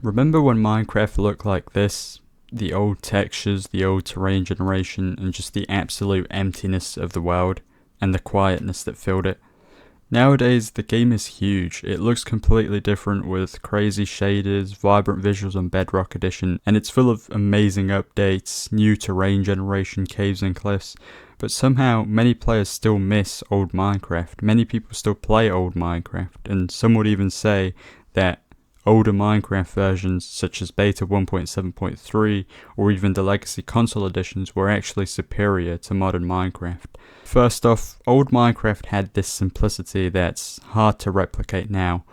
Remember when Minecraft looked like this? The old textures, the old terrain generation, and just the absolute emptiness of the world, and the quietness that filled it. Nowadays, the game is huge. It looks completely different with crazy shaders, vibrant visuals on Bedrock Edition, and it's full of amazing updates, new terrain generation, caves and cliffs. But somehow, many players still miss old Minecraft. Many people still play old Minecraft, and some would even say that older Minecraft versions, such as Beta 1.7.3 or even the Legacy console editions, were actually superior to modern Minecraft. First off, old Minecraft had this simplicity that's hard to replicate now.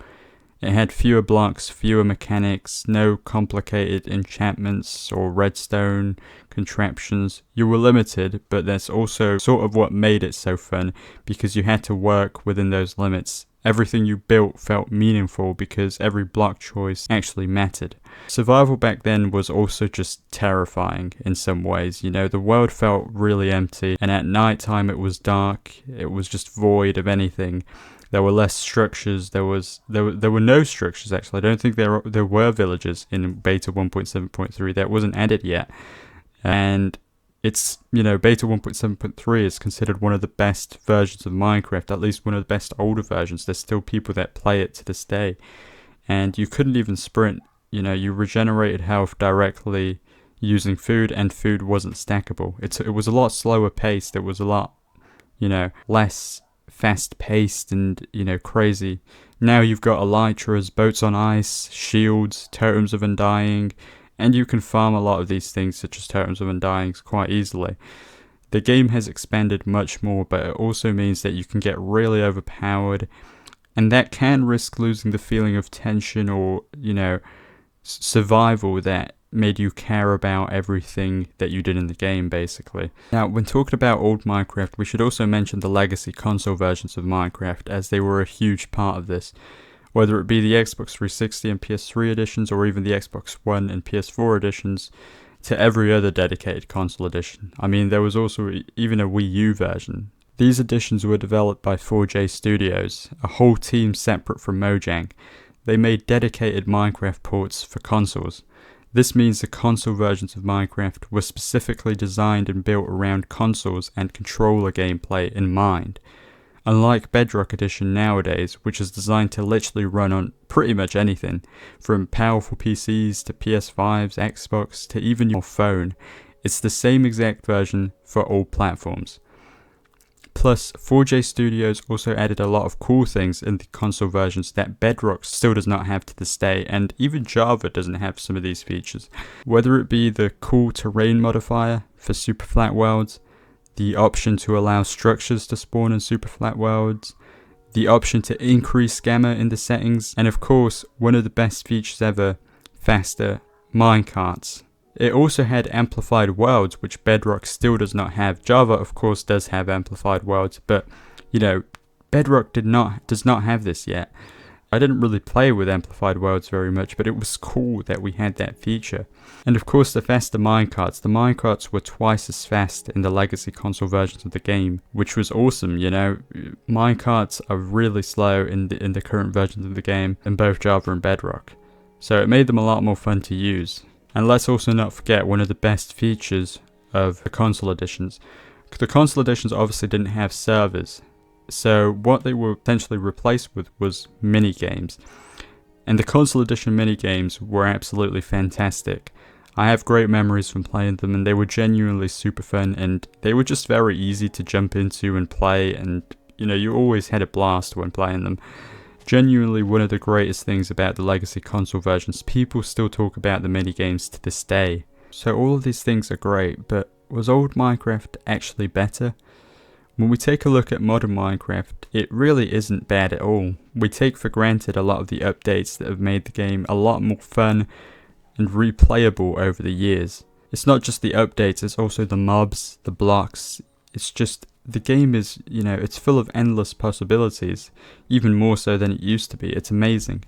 It had fewer blocks, fewer mechanics, no complicated enchantments or redstone contraptions. You were limited, but that's also sort of what made it so fun, because you had to work within those limits. Everything you built felt meaningful because every block choice actually mattered. Survival back then was also just terrifying in some ways. The world felt really empty, and at night time it was dark. It was just void of anything. There were less structures. There were no structures actually. I don't think there were villages in Beta 1.7.3. That wasn't added yet, and it's, Beta 1.7.3 is considered one of the best versions of Minecraft, at least one of the best older versions. There's still people that play it to this day. And you couldn't even sprint. You regenerated health directly using food, and food wasn't stackable. It was a lot slower paced. It was a lot, less fast paced and, crazy. Now you've got elytras, boats on ice, shields, totems of undying, and you can farm a lot of these things, such as Totems of Undying, quite easily. The game has expanded much more, but it also means that you can get really overpowered, and that can risk losing the feeling of tension or, survival that made you care about everything that you did in the game, basically. Now, when talking about old Minecraft, we should also mention the Legacy console versions of Minecraft, as they were a huge part of this. Whether it be the Xbox 360 and PS3 editions, or even the Xbox One and PS4 editions, to every other dedicated console edition. I mean, there was also even a Wii U version. These editions were developed by 4J Studios, a whole team separate from Mojang. They made dedicated Minecraft ports for consoles. This means the console versions of Minecraft were specifically designed and built around consoles and controller gameplay in mind. Unlike Bedrock Edition nowadays, which is designed to literally run on pretty much anything, from powerful PCs to PS5s, Xbox, to even your phone, it's the same exact version for all platforms. Plus, 4J Studios also added a lot of cool things in the console versions that Bedrock still does not have to this day, and even Java doesn't have some of these features. Whether it be the cool terrain modifier for super flat worlds, the option to allow structures to spawn in super flat worlds, the option to increase gamma in the settings, and of course, one of the best features ever, faster minecarts. It also had amplified worlds, which Bedrock still does not have. Java, of course, does have amplified worlds, but, Bedrock does not have this yet. I didn't really play with amplified worlds very much, but it was cool that we had that feature. And of course, the faster minecarts. The minecarts were twice as fast in the Legacy console versions of the game, which was awesome. Minecarts are really slow in the current versions of the game in both Java and Bedrock, so it made them a lot more fun to use. And let's also not forget one of the best features of the console editions. The console editions obviously didn't have servers, so what they were potentially replaced with was mini-games. And the console edition mini-games were absolutely fantastic. I have great memories from playing them, and they were genuinely super fun, and they were just very easy to jump into and play, and you always had a blast when playing them. Genuinely one of the greatest things about the Legacy console versions. People still talk about the mini-games to this day. So all of these things are great, but was old Minecraft actually better? When we take a look at modern Minecraft, it really isn't bad at all. We take for granted a lot of the updates that have made the game a lot more fun and replayable over the years. It's not just the updates, it's also the mobs, the blocks. It's just, the game is, it's full of endless possibilities, even more so than it used to be. It's amazing.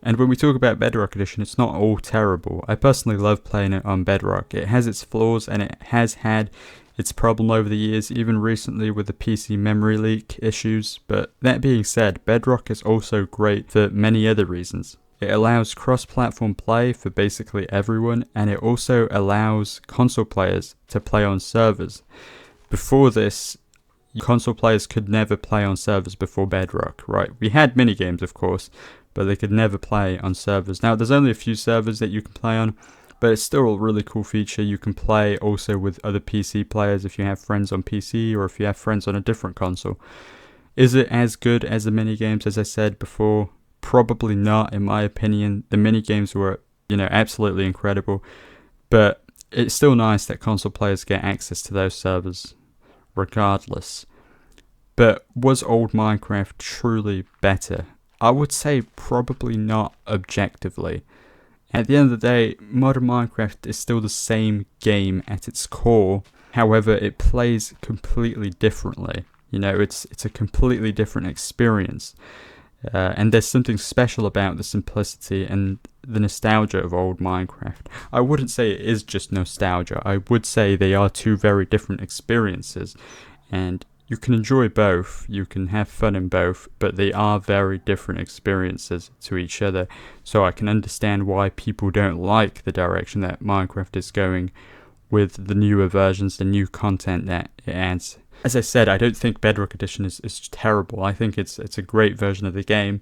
And when we talk about Bedrock Edition, it's not all terrible. I personally love playing it on Bedrock. It has its flaws, and it has had its problem over the years, even recently with the PC memory leak issues. But that being said, Bedrock is also great for many other reasons. It allows cross-platform play for basically everyone, and it also allows console players to play on servers. Before this, console players could never play on servers before Bedrock, right? We had minigames, of course, but they could never play on servers. Now, there's only a few servers that you can play on, but it's still a really cool feature. You can play also with other PC players if you have friends on PC or if you have friends on a different console. Is it as good as the minigames, as I said before? Probably not, in my opinion. The minigames were, absolutely incredible, but it's still nice that console players get access to those servers regardless. But was old Minecraft truly better? I would say probably not objectively. At the end of the day, modern Minecraft is still the same game at its core. However, it plays completely differently. It's a completely different experience. And there's something special about the simplicity and the nostalgia of old Minecraft. I wouldn't say it is just nostalgia. I would say they are two very different experiences. And you can enjoy both, you can have fun in both, but they are very different experiences to each other. So I can understand why people don't like the direction that Minecraft is going with the newer versions, the new content that it adds. As I said, I don't think Bedrock Edition is terrible. I think it's a great version of the game,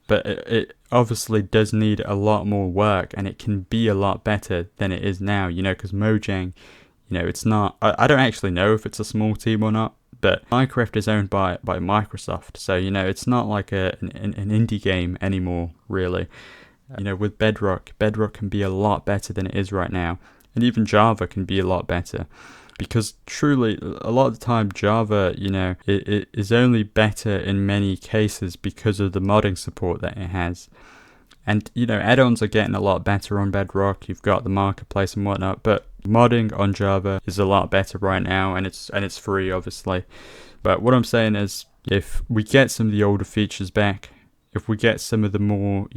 but it obviously does need a lot more work, and it can be a lot better than it is now, because Mojang, it's not, I don't actually know if it's a small team or not, but Minecraft is owned by Microsoft, so, it's not like an indie game anymore, really. With Bedrock can be a lot better than it is right now, and even Java can be a lot better. Because truly, a lot of the time, Java, it is only better in many cases because of the modding support that it has. And, add-ons are getting a lot better on Bedrock. You've got the marketplace and whatnot, but modding on Java is a lot better right now, and it's free, obviously. But what I'm saying is, if we get some of the older features back, if we get some of the more,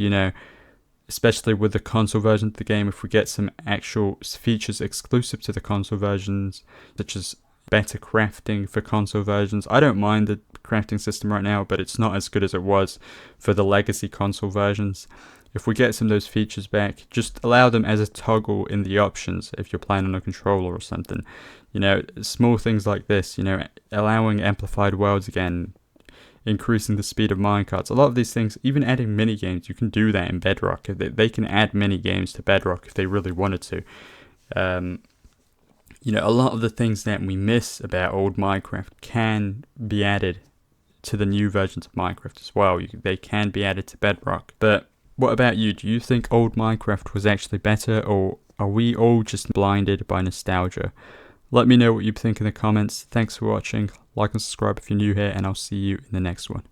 especially with the console version of the game, if we get some actual features exclusive to the console versions, such as better crafting for console versions. I don't mind the crafting system right now, but it's not as good as it was for the legacy console versions. If we get some of those features back, just allow them as a toggle in the options if you're playing on a controller or something. Small things like this, allowing amplified worlds again, increasing the speed of minecarts. A lot of these things, even adding minigames, you can do that in Bedrock. They can add minigames to Bedrock if they really wanted to. A lot of the things that we miss about old Minecraft can be added to the new versions of Minecraft as well. They can be added to Bedrock. But what about you? Do you think old Minecraft was actually better, or are we all just blinded by nostalgia? Let me know what you think in the comments. Thanks for watching. Like and subscribe if you're new here, and I'll see you in the next one.